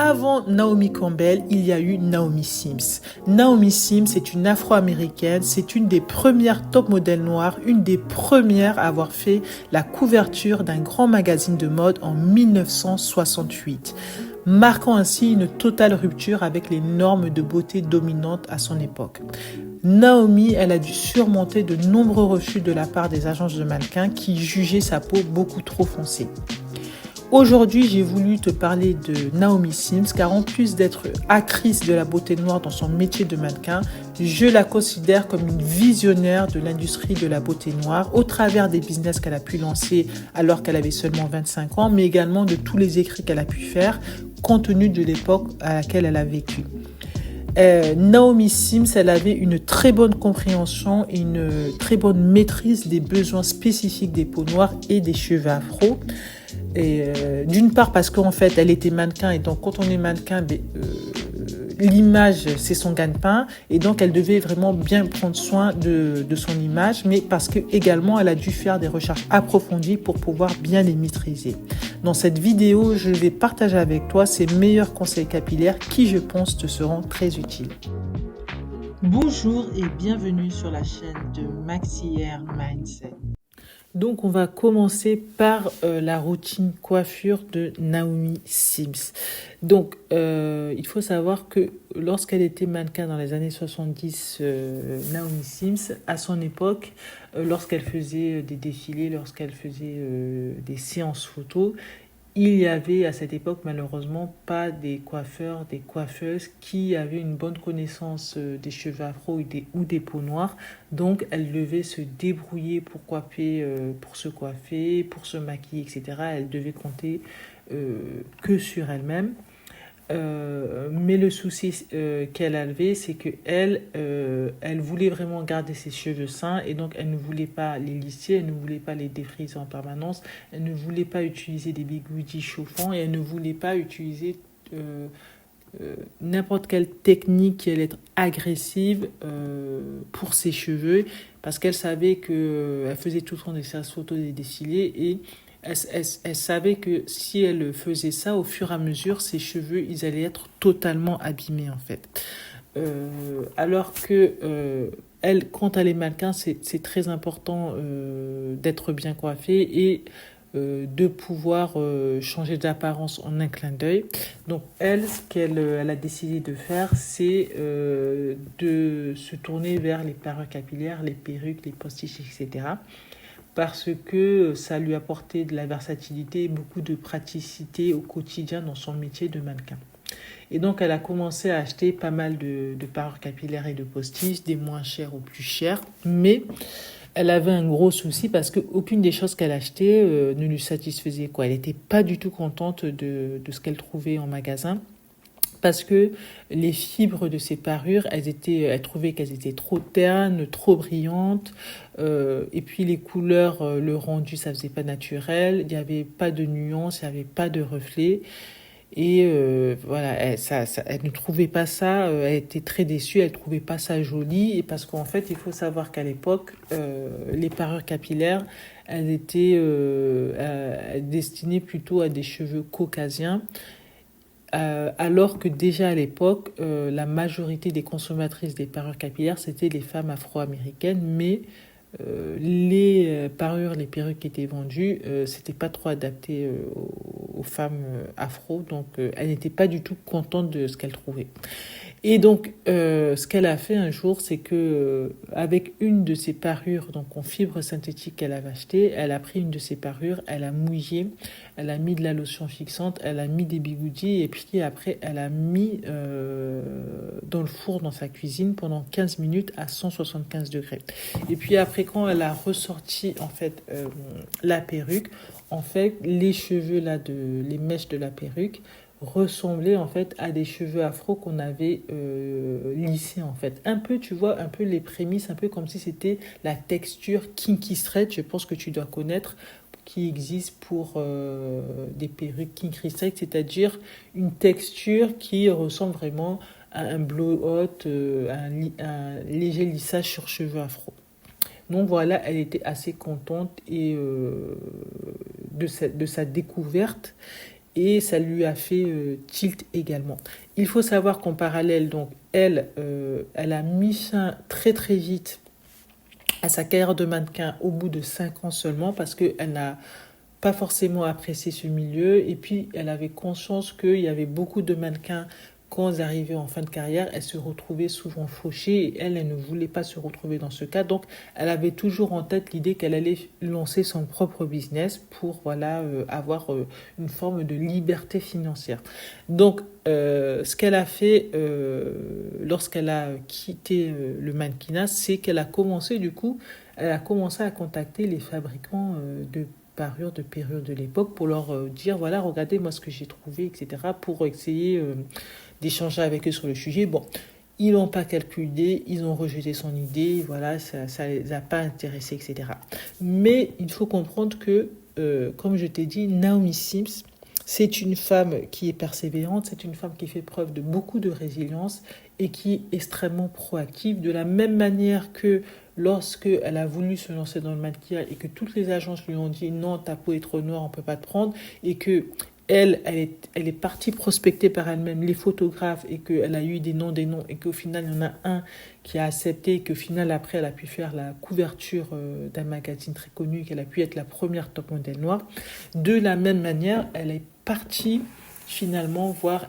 Avant Naomi Campbell, il y a eu Naomi Sims. Naomi Sims est une afro-américaine, c'est une des premières top modèles noires, une des premières à avoir fait la couverture d'un grand magazine de mode en 1968, marquant ainsi une totale rupture avec les normes de beauté dominantes à son époque. Naomi, elle a dû surmonter de nombreux refus de la part des agences de mannequins qui jugeaient sa peau beaucoup trop foncée. Aujourd'hui, j'ai voulu te parler de Naomi Sims car en plus d'être actrice de la beauté noire dans son métier de mannequin, je la considère comme une visionnaire de l'industrie de la beauté noire au travers des business qu'elle a pu lancer alors qu'elle avait seulement 25 ans, mais également de tous les écrits qu'elle a pu faire compte tenu de l'époque à laquelle elle a vécu. Naomi Sims, elle avait une très bonne compréhension et une très bonne maîtrise des besoins spécifiques des peaux noires et des cheveux afro. D'une part parce qu'en fait elle était mannequin et donc quand on est mannequin l'image c'est son gagne-pain et donc elle devait vraiment bien prendre soin de son image, mais parce que également elle a dû faire des recherches approfondies pour pouvoir bien les maîtriser. Dans cette vidéo, je vais partager avec toi ses meilleurs conseils capillaires qui je pense te seront très utiles. Bonjour et bienvenue sur la chaîne de Maxi Hair Mindset. Donc, on va commencer par la routine coiffure de Naomi Sims. Donc, il faut savoir que lorsqu'elle était mannequin dans les années 70, Naomi Sims, à son époque, lorsqu'elle faisait des défilés, lorsqu'elle faisait des séances photos, il y avait à cette époque malheureusement pas des coiffeurs, des coiffeuses qui avaient une bonne connaissance des cheveux afro ou des peaux noires. Donc elle devait se débrouiller pour coiffer, pour se coiffer, pour se maquiller, etc. Elle devait compter que sur elle-même. Mais le souci qu'elle avait, c'est que elle voulait vraiment garder ses cheveux sains et donc elle ne voulait pas les lisser, elle ne voulait pas les défriser en permanence, elle ne voulait pas utiliser des bigoudis chauffants et elle ne voulait pas utiliser n'importe quelle technique qui allait être agressive pour ses cheveux parce qu'elle savait qu'elle faisait tout le temps des séances photos, des défilés et elle savait que si elle faisait ça, au fur et à mesure, ses cheveux, ils allaient être totalement abîmés, en fait. Alors que quand elle est mannequin, c'est très important d'être bien coiffée et de pouvoir changer d'apparence en un clin d'œil. Donc, ce qu'elle a décidé de faire, c'est de se tourner vers les perruques capillaires, les perruques, les postiches, etc., parce que ça lui apportait de la versatilité et beaucoup de praticité au quotidien dans son métier de mannequin. Et donc, elle a commencé à acheter pas mal de perruques capillaires et de postiches, des moins chers aux plus chers, mais elle avait un gros souci parce qu'aucune des choses qu'elle achetait ne lui satisfaisait, quoi. Elle n'était pas du tout contente de ce qu'elle trouvait en magasin. Parce que les fibres de ces parures, elle trouvait qu'elles étaient trop ternes, trop brillantes, et puis les couleurs, le rendu, ça faisait pas naturel, il n'y avait pas de nuances, il n'y avait pas de reflets, et voilà, elle ne trouvait pas ça, elle était très déçue, elle ne trouvait pas ça joli, et parce qu'en fait, il faut savoir qu'à l'époque, les parures capillaires, elles étaient destinées plutôt à des cheveux caucasiens, alors que déjà à l'époque, la majorité des consommatrices des parures capillaires, c'était les femmes afro-américaines, mais les parures, les perruques qui étaient vendues, c'était pas trop adapté aux femmes afro, donc elle n'était pas du tout contente de ce qu'elle trouvait. Et donc, ce qu'elle a fait un jour, c'est que avec une de ses parures, donc en fibre synthétique qu'elle avait achetée, elle a pris une de ses parures, elle a mouillé, elle a mis de la lotion fixante, elle a mis des bigoudis et puis après, elle a mis dans le four dans sa cuisine pendant 15 minutes à 175 degrés. Et puis après, quand elle a ressorti en fait la perruque, en fait, les cheveux là, les mèches de la perruque ressemblaient en fait à des cheveux afro qu'on avait lissés en fait. Un peu, tu vois, un peu les prémices, un peu comme si c'était la texture kinky stretch, je pense que tu dois connaître, qui existe pour des perruques kinky stretch, c'est-à-dire une texture qui ressemble vraiment à un blowout, un léger lissage sur cheveux afro. Donc voilà, elle était assez contente de sa découverte. et ça lui a fait tilt également. Il faut savoir qu'en parallèle, donc, elle a mis fin très très vite à sa carrière de mannequin au bout de 5 ans seulement parce qu'elle n'a pas forcément apprécié ce milieu et puis elle avait conscience qu'il y avait beaucoup de mannequins quand elles arrivaient en fin de carrière, elles se retrouvaient souvent fauchées et elle ne voulait pas se retrouver dans ce cas. Donc, elle avait toujours en tête l'idée qu'elle allait lancer son propre business pour avoir une forme de liberté financière. Donc, ce qu'elle a fait lorsqu'elle a quitté le mannequinat, c'est qu'elle a commencé à contacter les fabricants de parures, de perruques de l'époque pour leur dire, voilà, regardez moi ce que j'ai trouvé, etc., pour essayer d'échanger avec eux sur le sujet. Bon, ils n'ont pas calculé, ils ont rejeté son idée, voilà, ça ne les a pas intéressés, etc. Mais il faut comprendre que, comme je t'ai dit, Naomi Sims, c'est une femme qui est persévérante, c'est une femme qui fait preuve de beaucoup de résilience et qui est extrêmement proactive, de la même manière que lorsqu'elle a voulu se lancer dans le maquillage et que toutes les agences lui ont dit non, ta peau est trop noire, on ne peut pas te prendre, et que elle est partie prospecter par elle-même les photographes et qu'elle a eu des noms, et qu'au final, il y en a un qui a accepté et qu'au final, après, elle a pu faire la couverture d'un magazine très connu, qu'elle a pu être la première top modèle noire. De la même manière, elle est partie finalement voir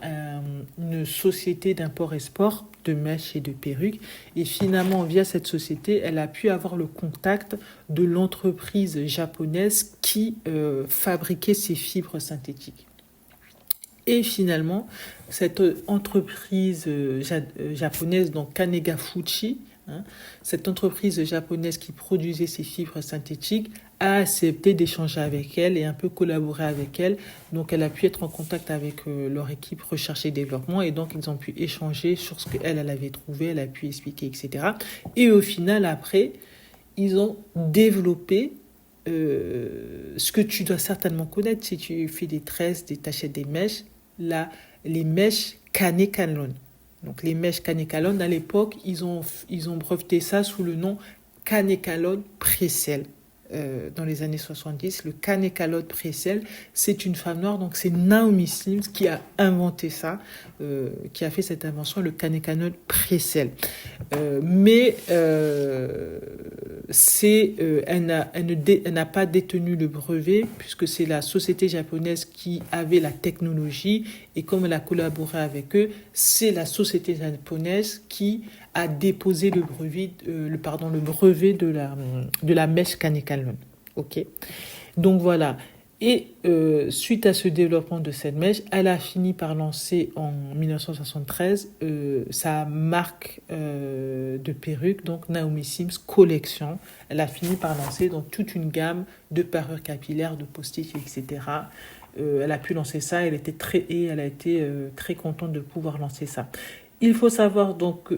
une société d'import-export de mèches et de perruques. Et finalement, via cette société, elle a pu avoir le contact de l'entreprise japonaise qui fabriquait ces fibres synthétiques. Et finalement, cette entreprise japonaise, donc Kanega Fuchi, cette entreprise japonaise qui produisait ces fibres synthétiques, a accepté d'échanger avec elle et un peu collaborer avec elle. Donc, elle a pu être en contact avec leur équipe recherche et développement et donc, ils ont pu échanger sur ce qu'elle avait trouvé, elle a pu expliquer, etc. Et au final, après, ils ont développé ce que tu dois certainement connaître si tu fais des tresses, des tachettes, des mèches, les mèches Kanekalon. Donc les mèches Kanekalon, à l'époque, ils ont breveté ça sous le nom Kanekalon Pressel. Dans les années 70, le Kanekalon Pressel, c'est une femme noire, donc c'est Naomi Sims qui a inventé ça, qui a fait cette invention, le Kanekalon Pressel. Elle n'a pas détenu le brevet, puisque c'est la société japonaise qui avait la technologie, et comme elle a collaboré avec eux, c'est la société japonaise qui a déposé le brevet de la mèche Kanekalon. Ok. Donc voilà. Et suite à ce développement de cette mèche, elle a fini par lancer en 1973 sa marque de perruques, donc Naomi Sims Collection. Elle a fini par lancer donc toute une gamme de parures capillaires, de postiches, etc. Elle a pu lancer ça. Elle a été très contente de pouvoir lancer ça. Il faut savoir donc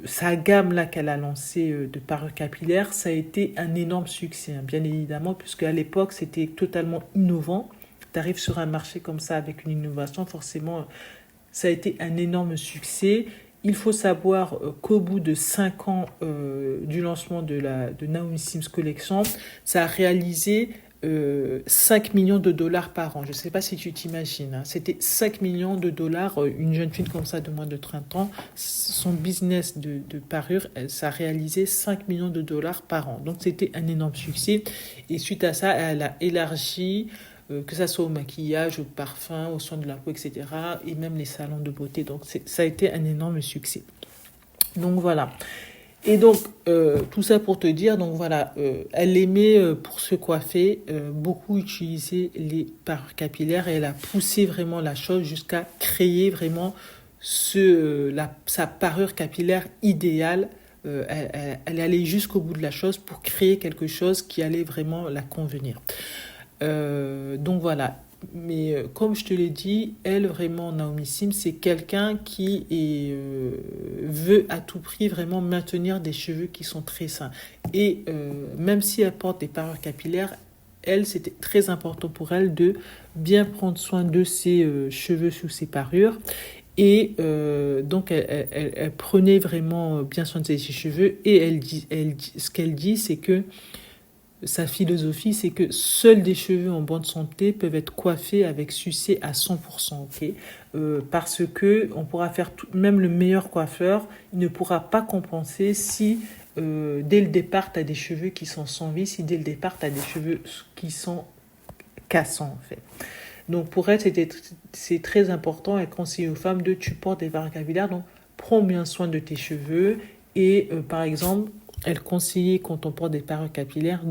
sa gamme là qu'elle a lancée de parures capillaires, ça a été un énorme succès, bien évidemment, puisque à l'époque c'était totalement innovant. Tu arrives sur un marché comme ça avec une innovation, forcément ça a été un énorme succès. Il faut savoir qu'au bout de 5 ans du lancement de Naomi Sims Collection, ça a réalisé 5 millions de dollars par an. Je ne sais pas si tu t'imagines. C'était 5 millions de dollars. Une jeune fille comme ça de moins de 30 ans, son business de parure, ça a réalisé 5 millions de dollars par an. Donc, c'était un énorme succès. Et suite à ça, elle a élargi, que ça soit au maquillage, au parfum, au soin de la peau, etc. Et même les salons de beauté. Donc, ça a été un énorme succès. Donc, voilà. Et donc, tout ça pour te dire, donc voilà, elle aimait pour se coiffer, beaucoup utiliser les parures capillaires et elle a poussé vraiment la chose jusqu'à créer vraiment sa parure capillaire idéale. Elle est allée jusqu'au bout de la chose pour créer quelque chose qui allait vraiment la convenir. Donc voilà. Mais comme je te l'ai dit, elle vraiment, Naomi Sims, c'est quelqu'un qui veut à tout prix vraiment maintenir des cheveux qui sont très sains. Et même si elle porte des parures capillaires, elle, c'était très important pour elle de bien prendre soin de ses cheveux sous ses parures. Et donc, elle prenait vraiment bien soin de ses cheveux. Et ce qu'elle dit, c'est que sa philosophie, c'est que seuls des cheveux en bonne santé peuvent être coiffés avec succès à 100%, ok? Parce que on pourra faire même le meilleur coiffeur, il ne pourra pas compenser si dès le départ, tu as des cheveux qui sont sans vie, si dès le départ, tu as des cheveux qui sont cassants, en fait. Donc, pour elle, c'est très important et conseille aux femmes de tu portes des barres capillaires, donc prends bien soin de tes cheveux. Et par exemple, elle conseillait quand on porte des perruques capillaires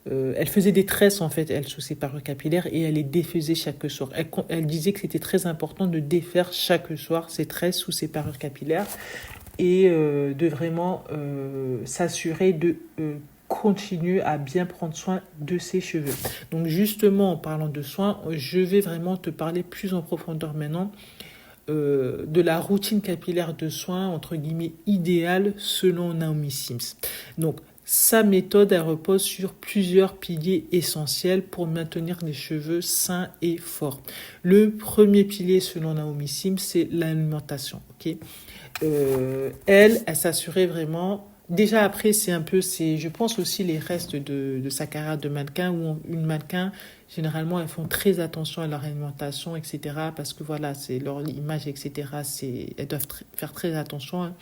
elle faisait des tresses en fait, elle, sous ses perruques capillaires et elle les défaisait chaque soir. Elle disait que c'était très important de défaire chaque soir ses tresses sous ses perruques capillaires et de vraiment s'assurer de continuer à bien prendre soin de ses cheveux. Donc justement, en parlant de soins, je vais vraiment te parler plus en profondeur maintenant de la routine capillaire de soins, entre guillemets, idéale selon Naomi Sims. Donc, sa méthode, elle repose sur plusieurs piliers essentiels pour maintenir des cheveux sains et forts. Le premier pilier, selon Naomi Sims, c'est l'alimentation. Okay, elle s'assurait vraiment. Déjà après, je pense aussi les restes de sa carrière de mannequin, où une mannequin, généralement, elles font très attention à leur alimentation, etc. Parce que voilà, c'est leur image, etc. Elles doivent faire très attention, hein.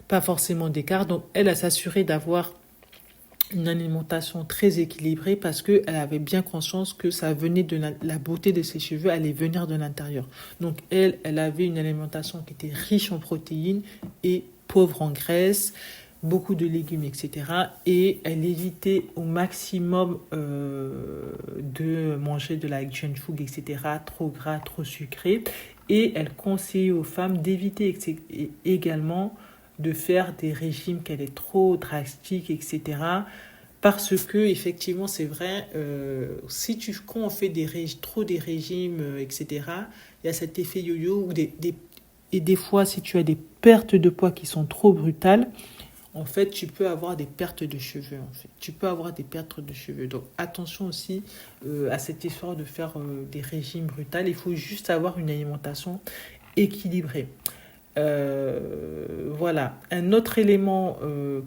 Pas forcément d'écart. Donc, elle s'assuré d'avoir une alimentation très équilibrée parce qu'elle avait bien conscience que ça venait de la beauté de ses cheveux, allait venir de l'intérieur. Donc, elle avait une alimentation qui était riche en protéines et pauvre en graisse, beaucoup de légumes, etc. Et elle évitait au maximum de manger de la junk food, etc., trop gras, trop sucré. Et elle conseillait aux femmes d'éviter également de faire des régimes qu'elle est trop drastiques, etc. Parce que, effectivement, c'est vrai, quand on fait trop des régimes, etc., il y a cet effet yo-yo et des fois, si tu as des pertes de poids qui sont trop brutales, en fait, tu peux avoir des pertes de cheveux. En fait. Tu peux avoir des pertes de cheveux. Donc, attention aussi à cette histoire de faire des régimes brutaux. Il faut juste avoir une alimentation équilibrée. Voilà. Un autre élément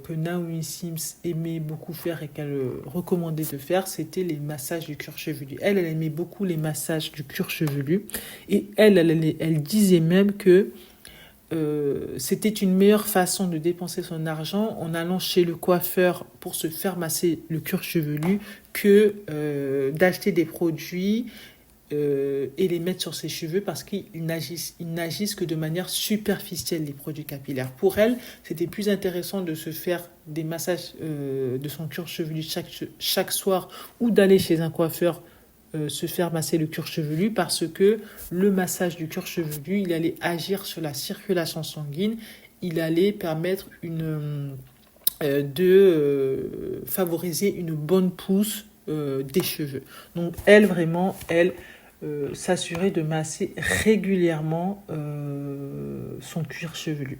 que Naomi Sims aimait beaucoup faire et qu'elle recommandait de faire, c'était les massages du cuir chevelu. Elle aimait beaucoup les massages du cuir chevelu. Et elle disait même que c'était une meilleure façon de dépenser son argent en allant chez le coiffeur pour se faire masser le cuir chevelu que d'acheter des produits et les mettre sur ses cheveux parce qu'ils n'agissent que de manière superficielle, les produits capillaires. Pour elle, c'était plus intéressant de se faire des massages de son cuir chevelu chaque soir ou d'aller chez un coiffeur se faire masser le cuir chevelu parce que le massage du cuir chevelu, il allait agir sur la circulation sanguine, il allait permettre de favoriser une bonne pousse des cheveux. Donc elle, vraiment, s'assurait de masser régulièrement son cuir chevelu.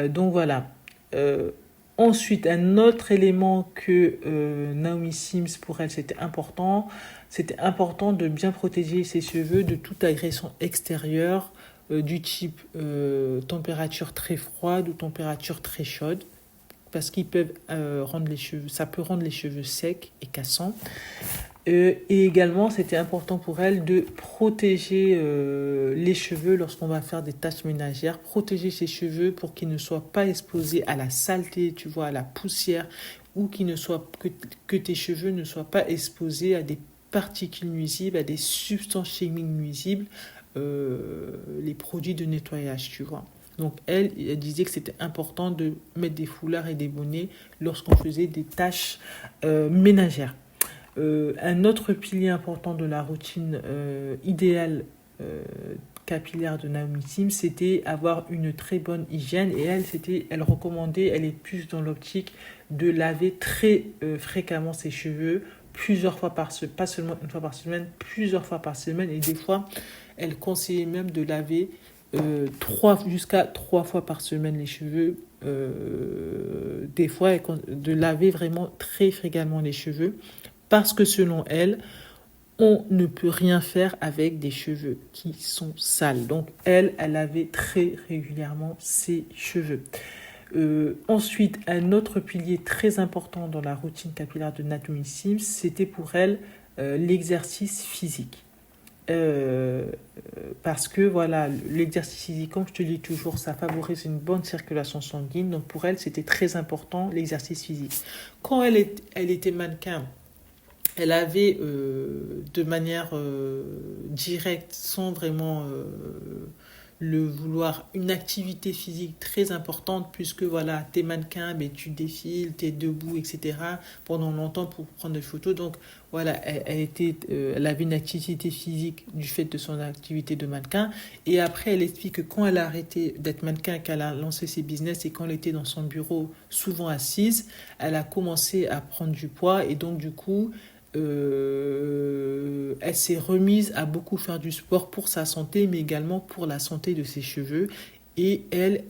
Donc voilà. Ensuite, un autre élément que Naomi Sims, pour elle, c'était important de bien protéger ses cheveux de toute agression extérieure du type température très froide ou température très chaude, parce qu'ils peuvent ça peut rendre les cheveux secs et cassants. Et également, c'était important pour elle de protéger les cheveux lorsqu'on va faire des tâches ménagères, protéger ses cheveux pour qu'ils ne soient pas exposés à la saleté, tu vois, à la poussière, ou que tes cheveux ne soient pas exposés à des particules nuisibles, à des substances chimiques nuisibles, les produits de nettoyage, tu vois. Donc elle disait que c'était important de mettre des foulards et des bonnets lorsqu'on faisait des tâches ménagères. Un autre pilier important de la routine idéale capillaire de Naomi Sims, c'était avoir une très bonne hygiène. Et elle recommandait, elle est plus dans l'optique de laver très fréquemment ses cheveux, plusieurs fois par semaine, pas seulement une fois par semaine, plusieurs fois par semaine. Et des fois, elle conseillait même de laver jusqu'à 3 fois par semaine les cheveux. Des fois, de laver vraiment très fréquemment les cheveux. Parce que selon elle, on ne peut rien faire avec des cheveux qui sont sales. Donc elle lavait très régulièrement ses cheveux. Ensuite, un autre pilier très important dans la routine capillaire de Naomi Sims, c'était pour elle l'exercice physique. Parce que voilà, l'exercice physique, comme je te dis toujours, ça favorise une bonne circulation sanguine. Donc pour elle, c'était très important l'exercice physique. Quand elle était mannequin, elle avait de manière directe, sans vraiment le vouloir, une activité physique très importante, puisque voilà, t'es mannequin, mais tu défiles, t'es debout, etc. pendant longtemps pour prendre des photos. Donc voilà, elle avait une activité physique du fait de son activité de mannequin. Et après, elle explique que quand elle a arrêté d'être mannequin, qu'elle a lancé ses business et quand elle était dans son bureau, souvent assise, elle a commencé à prendre du poids et donc du coup, elle s'est remise à beaucoup faire du sport pour sa santé, mais également pour la santé de ses cheveux. Et elle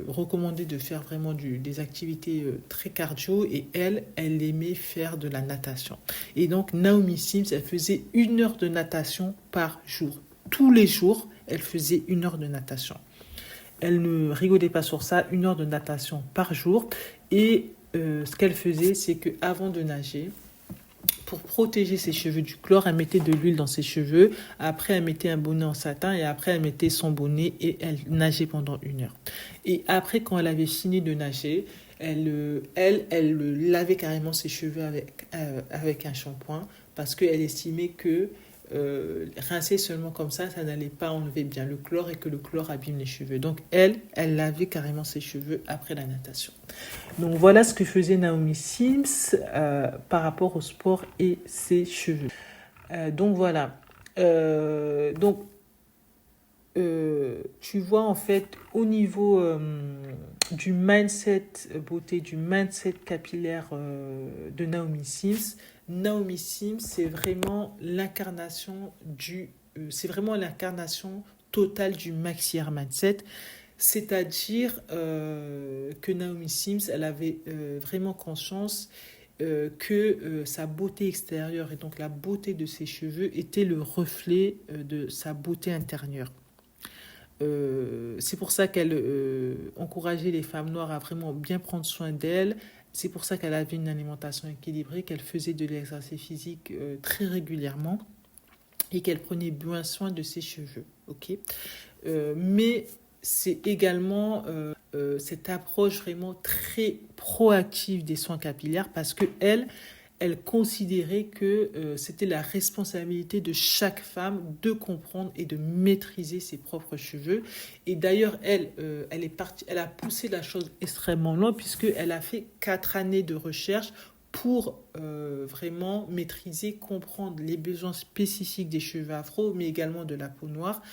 recommandait de faire vraiment des activités très cardio. Et elle aimait faire de la natation. Et donc, Naomi Sims, elle faisait 1 heure de natation par jour. Tous les jours, elle faisait 1 heure de natation. Elle ne rigolait pas sur ça, 1 heure de natation par jour. Et ce qu'elle faisait, c'est qu'avant de nager, pour protéger ses cheveux du chlore, elle mettait de l'huile dans ses cheveux. Après, elle mettait un bonnet en satin et après, elle mettait son bonnet et elle nageait pendant 1 heure. Et après, quand elle avait fini de nager, elle lavait carrément ses cheveux avec un shampoing parce qu'elle estimait que rincer seulement comme ça n'allait pas enlever bien le chlore et que le chlore abîme les cheveux. Donc elle lavait carrément ses cheveux après la natation. Donc voilà ce que faisait Naomi Sims par rapport au sport et ses cheveux. Donc voilà. Tu vois en fait au niveau du mindset beauté, du mindset capillaire de Naomi Sims. Naomi Sims, c'est vraiment l'incarnation totale du maxi hair mindset. C'est-à-dire que Naomi Sims, elle avait vraiment conscience que sa beauté extérieure et donc la beauté de ses cheveux était le reflet de sa beauté intérieure. C'est pour ça qu'elle encourageait les femmes noires à vraiment bien prendre soin d'elles. C'est pour ça qu'elle avait une alimentation équilibrée, qu'elle faisait de l'exercice physique très régulièrement et qu'elle prenait bien soin de ses cheveux. Okay, mais c'est également cette approche vraiment très proactive des soins capillaires parce qu'elle considérait que c'était la responsabilité de chaque femme de comprendre et de maîtriser ses propres cheveux. Et d'ailleurs, elle a poussé la chose extrêmement loin puisqu'elle a fait 4 années de recherche pour vraiment maîtriser, comprendre les besoins spécifiques des cheveux afro, mais également de la peau noire.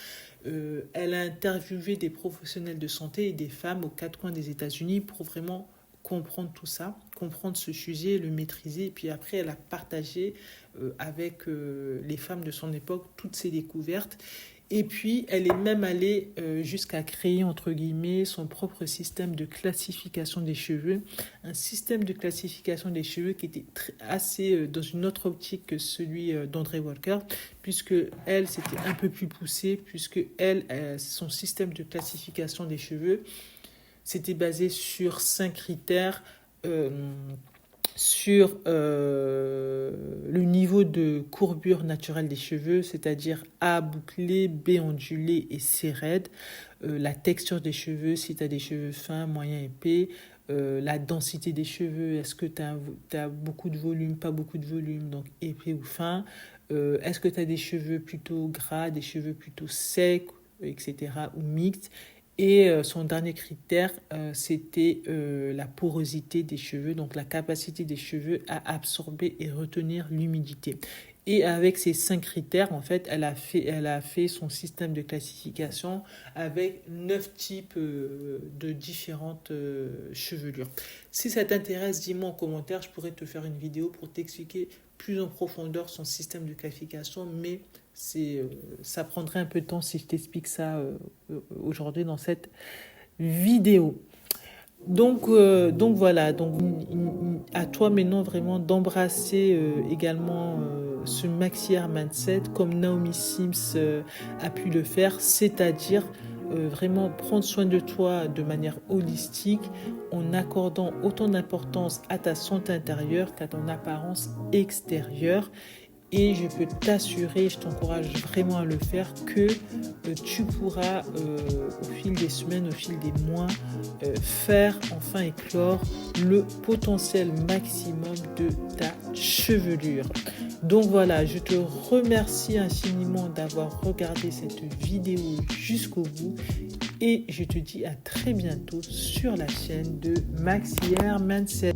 Elle a interviewé des professionnels de santé et des femmes aux 4 coins des États-Unis pour vraiment comprendre tout ça, comprendre ce sujet, le maîtriser. Et puis après, elle a partagé avec les femmes de son époque toutes ses découvertes. Et puis, elle est même allée jusqu'à créer, entre guillemets, son propre système de classification des cheveux. Un système de classification des cheveux qui était assez dans une autre optique que celui d'André Walker, puisque elle, c'était un peu plus poussé, puisque son système de classification des cheveux, c'était basé sur 5 critères sur le niveau de courbure naturelle des cheveux, c'est-à-dire A bouclé, B ondulé et C raide, la texture des cheveux, si tu as des cheveux fins, moyens, épais, la densité des cheveux, est-ce que tu as beaucoup de volume, pas beaucoup de volume, donc épais ou fin, est-ce que tu as des cheveux plutôt gras, des cheveux plutôt secs, etc., ou mixtes. Et son dernier critère, c'était la porosité des cheveux, donc la capacité des cheveux à absorber et retenir l'humidité. Et avec ces 5 critères, en fait, elle a fait son système de classification avec 9 types de différentes chevelures. Si ça t'intéresse, dis-moi en commentaire, je pourrais te faire une vidéo pour t'expliquer plus en profondeur son système de classification, mais ça prendrait un peu de temps si je t'explique ça aujourd'hui dans cette vidéo. Donc voilà, donc à toi maintenant vraiment d'embrasser également ce maxi hair mindset comme Naomi Sims a pu le faire, c'est-à-dire vraiment prendre soin de toi de manière holistique en accordant autant d'importance à ta santé intérieure qu'à ton apparence extérieure. Et je peux t'assurer, je t'encourage vraiment à le faire, que tu pourras au fil des semaines, au fil des mois, faire enfin éclore le potentiel maximum de ta chevelure. Donc voilà, je te remercie infiniment d'avoir regardé cette vidéo jusqu'au bout et je te dis à très bientôt sur la chaîne de Maxière Mindset.